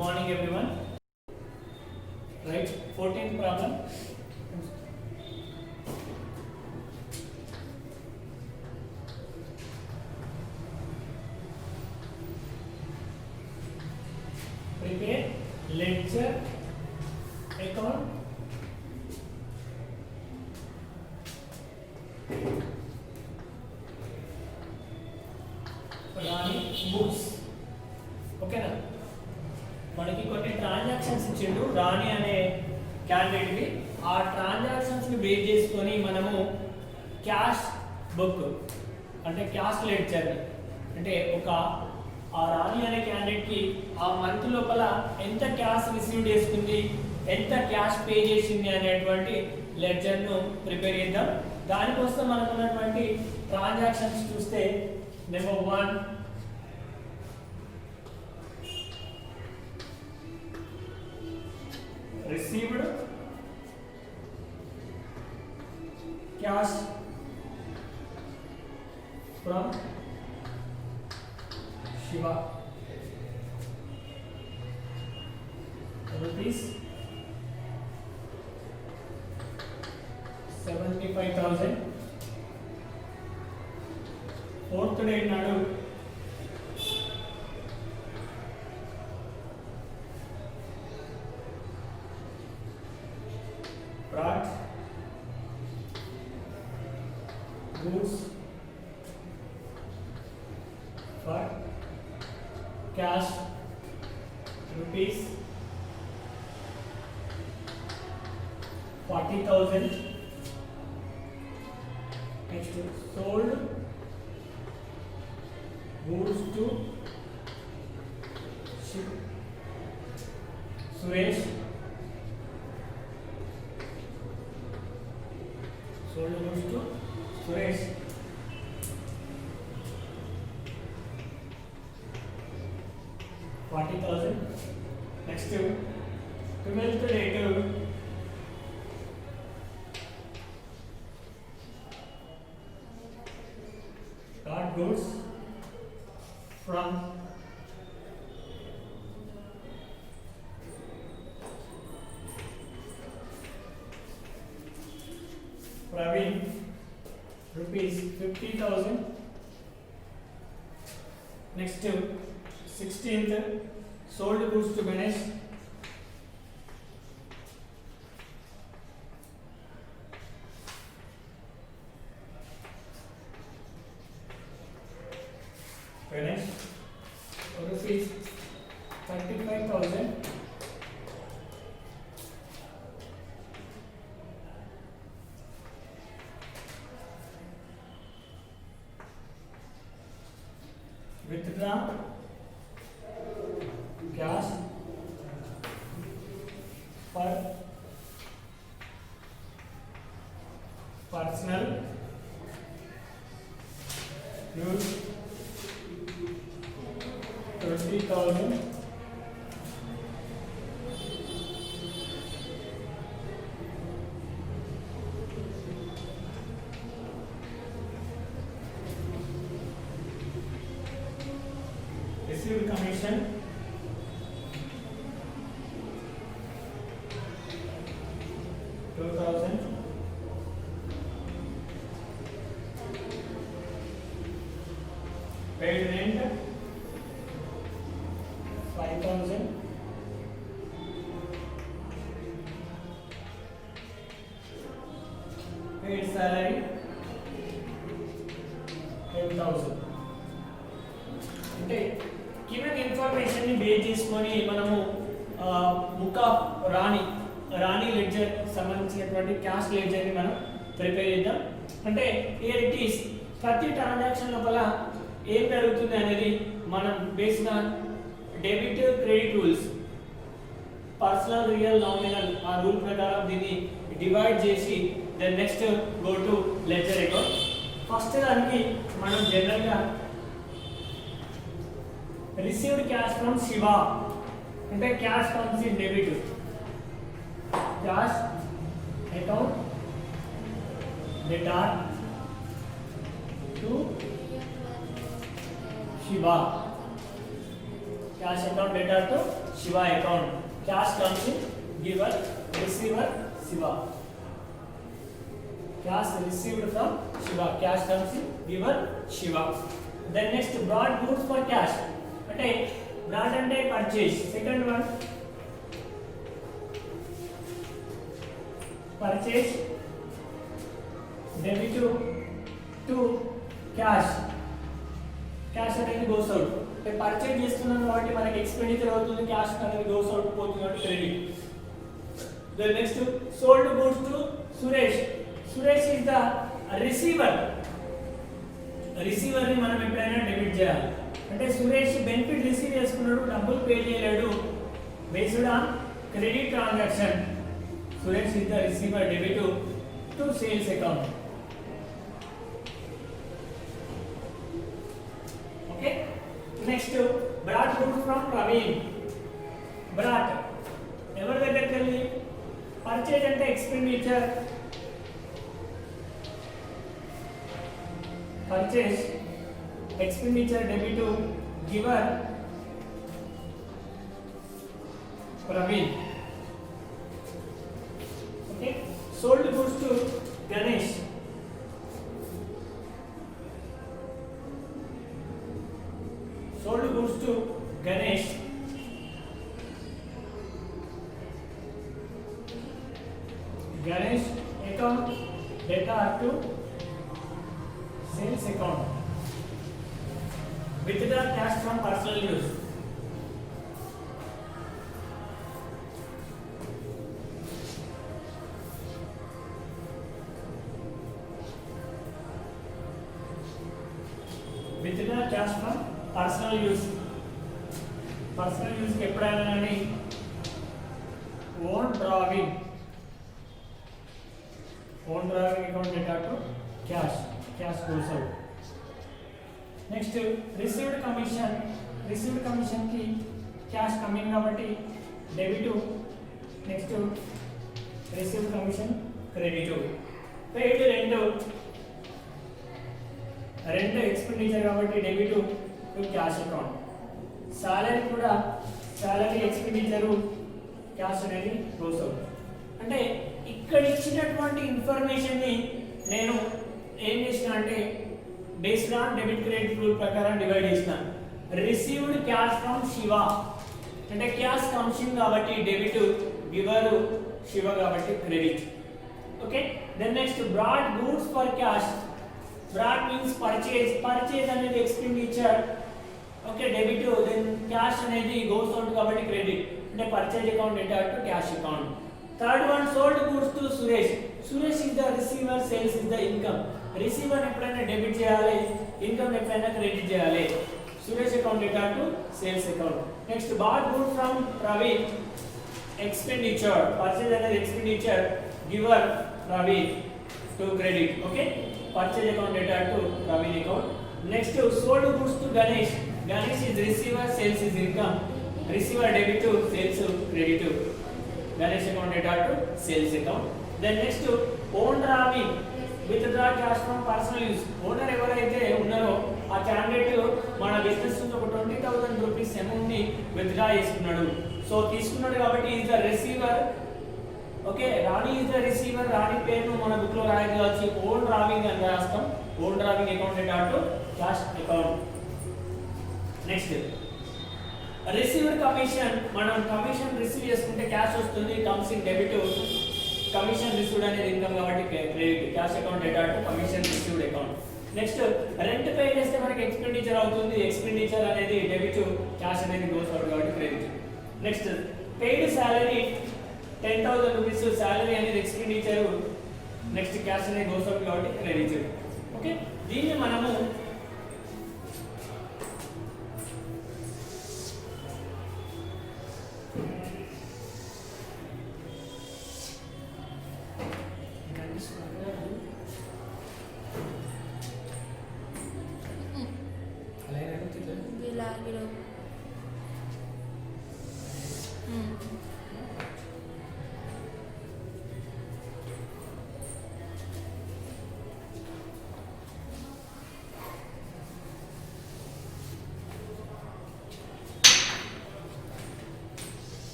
morning everyone. Right, 14th problem. Prepare ledger account books. ఓకేనా, మనకి కొన్ని ట్రాన్సాక్షన్స్ ఇచ్చిండు రాణి అనే క్యాండిడేట్కి. ఆ ట్రాన్సాక్షన్స్ని బేస్ చేసుకొని మనము క్యాష్ బుక్ అంటే క్యాష్ లెడ్జర్ అంటే ఆ రాణి అనే క్యాండిడేట్కి ఆ మంత్ లోపల ఎంత క్యాష్ రిసీవ్ చేసుకుంది, ఎంత క్యాష్ పే చేసింది అనేటువంటి లెడ్జర్ను ప్రిపేర్ చేద్దాం. దానికోసం మనకు ఉన్నటువంటి ట్రాన్సాక్షన్స్ చూస్తే number 1 received cash from Shiva rupees 75,000. Fourth date nadu brought goods for cash rupees 40,000. Next, sold goods to Suresh. Sold goods to Suresh. $40,000. Next, 12th date got goods from Praveen rupees 50,000. Next, 16th sold goods to Ganesh rupees 35,000. Withdraw cash for personal use 20,000. Received commission $2,000. Paid rent 5,000. Paid salary 10,000. అంటే given information ని base చేసుకొని మనము book of రాణి ledger సంబంధించినటువంటి cash ledger ని మనం prepare చేద్దాం. అంటే హియర్ ఇట్ ఈస్ ప్రతి ట్రాన్సాక్షన్ లోపల ఏం జరుగుతుంది అనేది మనం based on debit credit rules personal real nominal ఆ రూల్ ప్రకారం దీన్ని డివైడ్ చేసి then next go to ledger account. First దానికి మనం జనరల్ గా received cash from Shiva అంటే cash comes in debit, cash account debtor to Shiva, cash account data to Shiva account. Cash comes in giver, receiver, Shiva. Cash received from Shiva. Cash comes in giver, Shiva. Then next brought goods for cash. Okay, brought and purchase. Second one, purchase debit to cash. Cash అనేది goes out. అంటే purchase చేస్తున్నాం కాబట్టి మనకి expenditure అవుతుంది, cash అనేది goes out పోతుంది కాబట్టి credit. Then next sold goods to Suresh. Suresh is the receiver. Receiver ని మనం ఎప్పుడైనా డెబిట్ చేయాలి. అంటే సురేష్ బెనిఫిట్ రిసీవ్ చేసుకున్నాడు, డబ్బులు పే చేయలేడు, based on credit transaction. Suresh is the receiver debit to sales account. Okay, next brought goods from Praveen. brought ఎవరి దగ్గరికి వెళ్ళి, పర్చేజ్ అంటే expenditure, purchase expenditure debit to giver Praveen. Okay, sold goods to Ganesh. Sold goods to Ganesh. Ganesh account data to sales account. Withdraw cash from personal use. Withdraw cash from personal use. Personal use కి ఎప్పుడైనా కానీ own drawing account data to cash goes out. Next received commission ki cash coming కాబట్టి debit to. Next received commission credit to. paid rent expenditure కాబట్టి debit to cash account. salary కూడా salary expenditure cash అనేది goes out. అంటే ఇక్కడ ఇచ్చినటువంటి information ని నేను ఏం చేసిన అంటే based on debit credit rule ప్రకారం డివైడ్ చేసిన. రిసీవ్డ్ క్యాష్ ఫ్రమ్ శివ అంటే క్యాష్ కమ్స్ ఇన్ కాబట్టి డెబిట్, గివర్ శివ కాబట్టి credit. Okay, then next brought goods for cash. Brought means purchase అనేది expenditure. Okay, debit, then cash అనేది గోస్ అవుట్ కాబట్టి credit, అంటే purchase account data to cash account. Third one sold goods to Suresh. Suresh is the receiver, sales is the income. Receiver ఎప్పుడైనా debit చేయాలి, income ఎప్పుడైనా credit చేయాలి. Suresh account data to sales account. Next bought good from Praveen, expenditure. Purchase అనేది expenditure, giver Praveen to credit. Okay, purchase account data to Praveen account. Next sold goods to Ganesh. Ganesh is receiver, sales is income. Receiver debit, sales credit. Ganesh account data to sales account. Then next own drawing, withdraw cash from personal use. Owner ఎవరైతే ఉన్నారో ఆ candidate మన business నుంచి ఒక 20,000 rupees amount ని withdraw చేసుకున్నాడు. So తీసుకున్నాడు కాబట్టి is the receiver. Okay, Rani is the receiver. Rani పేరును మన బుక్ లో రాయగలచ్చు, ఓన్ డ్రావింగ్ అని రాస్తాం. Own drawing account data to cash account. Next received commission. మనం కమిషన్ రిసీవ్ చేసుకుంటే క్యాష్ వస్తుంది, comes in debit. Commission received అనేది ఇన్కమ్ కాబట్టి credit. Cash account data to commission received account. Next rent pay చేస్తే మనకి expenditure అవుతుంది. Expenditure అనేది debit, cash అనేది గోస్ అవుట్ కాబట్టి credit. Next paid salary 10,000 rupees. Salary అనేది ఎక్స్పెండిచర్, నెక్స్ట్ క్యాష్ అనేది గోస్ అవుట్ కాబట్టి క్రెడిట్. ఓకే, దీన్ని మనము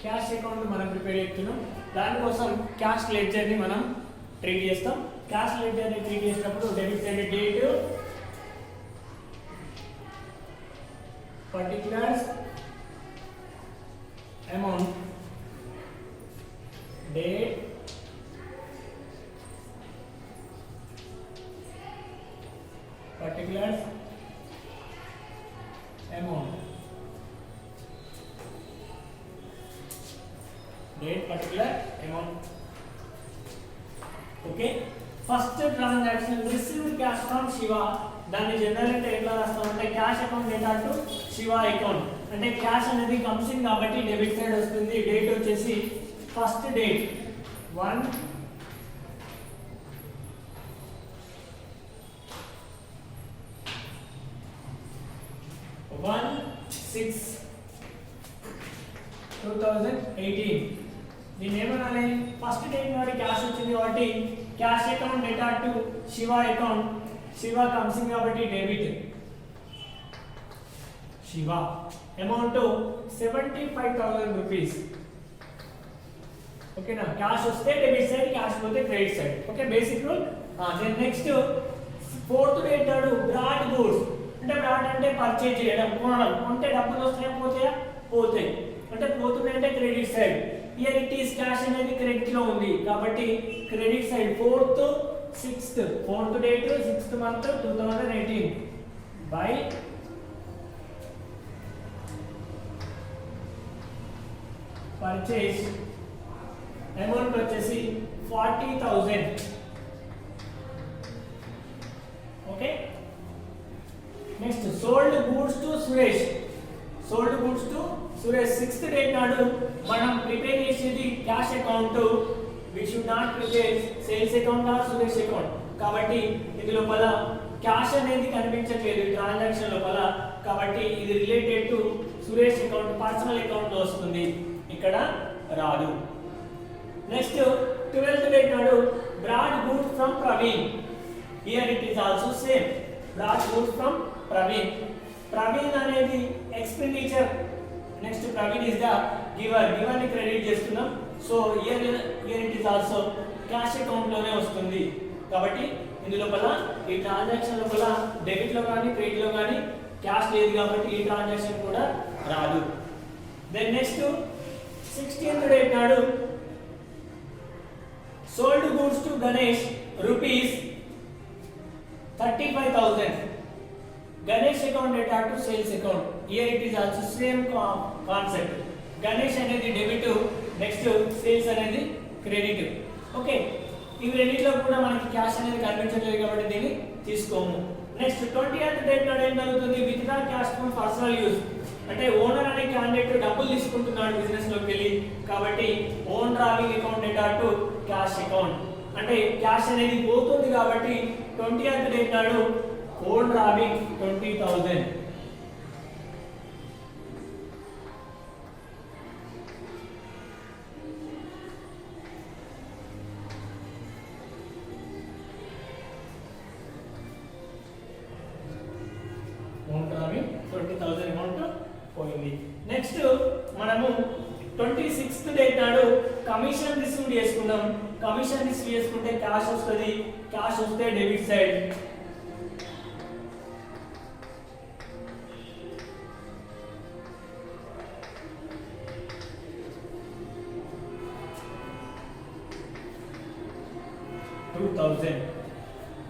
క్యాష్ అకౌంట్ మనం ప్రిపేర్ చేస్తున్నాం. దానికోసం క్యాష్ లెడ్జర్ ని మనం ట్రీట్ చేస్తాం. క్యాష్ లెడ్జర్ ని ట్రీట్ చేసినప్పుడు debit side date, particulars, amount, date, particulars, amount, date, particular, amount. Okay, first transaction received cash from Shiva. దాన్ని జనరల్ అంటే ఎట్లా రాస్తామంటే cash account data to Shiva account. అంటే క్యాష్ అనేది కమ్స్ ఇన్ కాబట్టి డెబిట్ సైడ్ వస్తుంది. డేట్ వచ్చేసి ఫస్ట్ డేట్ 1/6/2018. దీన్ని ఏమనాలి? ఫస్ట్ డేట్ నాడు క్యాష్ వచ్చింది కాబట్టి cash account data to Shiva account. Shiva comes in కాబట్టి డెబిట్ శివ. Amount 75,000 rupees. ఓకేనా? క్యాష్ వస్తే డెబిట్ సైడ్, క్యాష్ పోతే credit side. Okay, basic rule. Then next fourth date నాడు బ్రాడ్ గూడ్స్. అంటే బ్రాడ్ అంటే పర్చేజ్ చేయడం, కొనడం. కొంటే డబ్బులు వస్తాయా పోతాయా? పోతాయి. అంటే పోతున్నాయి అంటే credit side. Here it is cash అనేది క్రెడిట్ లో ఉంది కాబట్టి credit side. Fourth date 6th month 2018 by purchase. Amount వచ్చేసి 40,000. Okay, next sold goods to Suresh. 6th date నాడు మనం ప్రిపేర్ చేసేది cash account. We should not prepare sales account or Suresh account. కాబట్టి ఇది లోపల క్యాష్ అనేది కనిపించట్లేదు ట్రాన్సాక్షన్ లోపల, కాబట్టి ఇది related to Suresh account, personal account లో వస్తుంది, ఇక్కడ రాదు. నెక్స్ట్ 12th డేట్ నాడు brought goods from Praveen. Here it is also same. Brought goods from Praveen. Praveen అనేది expenditure. Next Praveen is the giver. Giver ని క్రెడిట్ చేస్తున్నాం. So here it is also cash account లోనే వస్తుంది. కాబట్టి ఇందులోపల ఈ ట్రాన్సాక్షన్ లోపల డెబిట్ లో కానీ క్రెడిట్ లో కానీ క్యాష్ లేదు కాబట్టి ఈ ట్రాన్సాక్షన్ కూడా రాదు. దెన్ నెక్స్ట్ 16th డేట్ నాడు sold goods to Ganesh rupees 35,000. Ganesh account data to sales account. Here it is also same concept. Ganesh అనేది డెబిట్, నెక్స్ట్ సేల్స్ అనేది క్రెడిట్. ఓకే, ఇవి రెండిట్లో కూడా మనకి క్యాష్ అనేది కనిపించట్లేదు కాబట్టి దీన్ని తీసుకోము. నెక్స్ట్ 20th డేట్ నాడు ఏం జరుగుతుంది? Withdraw cash from personal use. అంటే ఓనర్ అనే క్యాండిడేట్ డబ్బులు తీసుకుంటున్నాడు బిజినెస్ లోకి వెళ్ళి, కాబట్టి own drawing account data to cash account. అంటే క్యాష్ అనేది పోతుంది కాబట్టి 20th డేట్ నాడు own drawing 20,000. Own drawing 20,000 amount పోయింది. నెక్స్ట్ మనము 26th డేట్ నాడు కమిషన్ రిసీవ్ చేసుకున్నాం. కమిషన్ రిసీవ్ చేసుకుంటే క్యాష్ వస్తుంది. క్యాష్ వస్తే డెబిట్ సైడ్.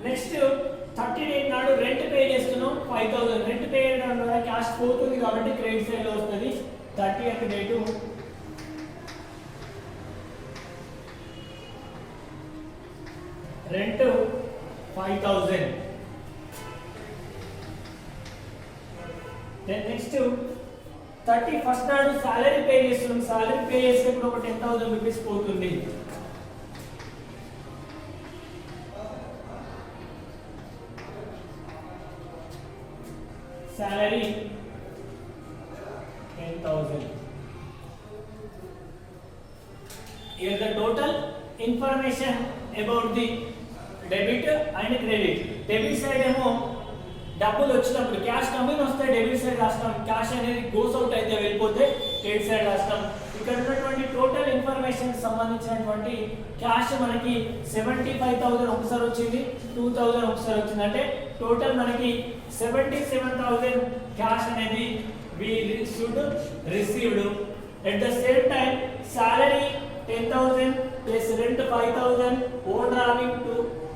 నెక్స్ట్ 30 డేట్ నాడు రెంట్ పే చేస్తున్నాం 5,000. రెంట్ పే చేయడం ద్వారా క్యాష్ పోతుంది కాబట్టి క్రెడిట్ సైడ్ లో వస్తుంది. 30th date rent 5,000. Then next 31st నాడు సాలరీ పే చేస్తున్నాం. సాలరీ పే చేసేటప్పుడు ఒక 10,000 రూపీస్ పోతుంది. salary 10,000. Here the total information about the debit and credit. Debit side ఏమో డబ్బులు వచ్చినప్పుడు క్యాష్ కమింగ్ వస్తే డెబిట్ సైడ్ రాస్తాం. క్యాష్ అనేది గోస్ అవుట్ అయితే వెళ్ళిపోతే క్రెడిట్ సైడ్ రాస్తాం. ఇక్కడ ఉన్నటువంటి టోటల్ ఇన్ఫర్మేషన్ సంబంధించినటువంటి క్యాష్ మనకి 75,000 ఒకసారి వచ్చింది, 2,000 ఒకసారి వచ్చింది, అంటే టోటల్ మనకి 77,000 క్యాష్ అనేది we should received. At the same time salary 10,000 plus rent 5,000, own drawing to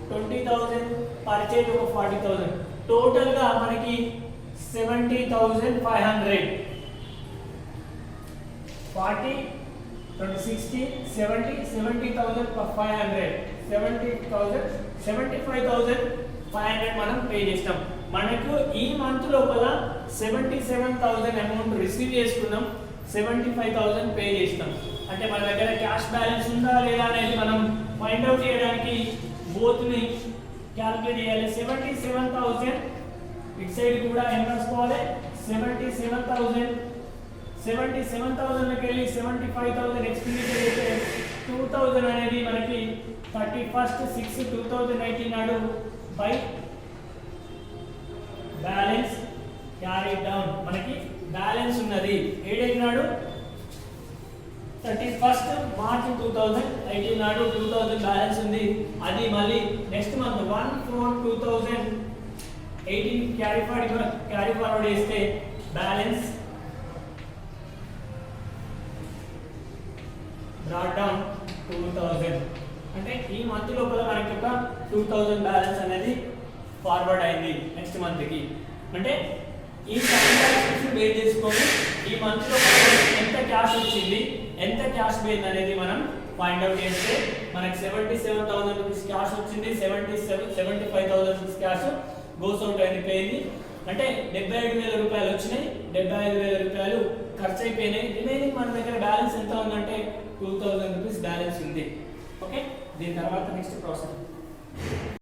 20,000, purchase of 40,000, total గా మనకి 70,500. 40 20 60 70 70,500 75,500 మనం పే చేస్తాం. మనకు ఈ మంత్ లోపల 77,000 అమౌంట్ రిసీవ్ చేసుకున్నాం, 75,000 పే చేస్తాం. అంటే మన దగ్గర క్యాష్ బ్యాలెన్స్ ఉందా లేదా అనేది మనం ఫైండ్ అవుట్ చేయడానికి బోత్ ని క్యాలిక్యులేట్ చేయాలి. 77,000 ఇట్ సైడ్ కూడా ఎంత రాసుకోవాలి, 77,000 లకి వెళ్ళి 75,000 ఎక్స్పెండిచర్ అయితే 2,000 అనేది మనకి 31/6/2018 నాడు బై బ్యాలెన్స్ క్యారీ డౌన్ మనకి బ్యాలెన్స్ ఉన్నది. ఏ డేట్ నాడు 31 మార్చ్ 2018 నాడు 2,000 బ్యాలెన్స్ ఉంది. అది మళ్ళీ నెక్స్ట్ మంత్ 1/4/2018 క్యారీ ఫార్వర్డ్ చేస్తే బ్యాలెన్స్ బ్రాట్ డౌన్ 2,000. అంటే ఈ మంత్ లోపల మనకి ఒక 2,000 బ్యాలెన్స్ అనేది ఫార్వర్డ్ అయింది నెక్స్ట్ మంత్ కి. అంటే ఈ ట్రాన్సాక్షన్స్ బేస్ చేసుకొని ఈ మంత్ లో ఎంత క్యాష్ వచ్చింది, ఎంత క్యాష్ పోయింది అనేది మనం ఫైండ్ అవుట్ చేస్తే మనకి 77,000 రూపీస్ క్యాష్ వచ్చింది, 75,000 రూపీస్ క్యాష్ గోస్ అవుట్ అయింది, పోయింది. అంటే 75,000 రూపాయలు వచ్చినాయి, 75,000 రూపాయలు ఖర్చు అయిపోయినాయి. రిమైనింగ్ మన దగ్గర బ్యాలెన్స్ ఎంత ఉందంటే 2,000 రూపీస్ బ్యాలెన్స్ ఉంది. ఓకే, దీని తర్వాత నెక్స్ట్ ప్రాసెస్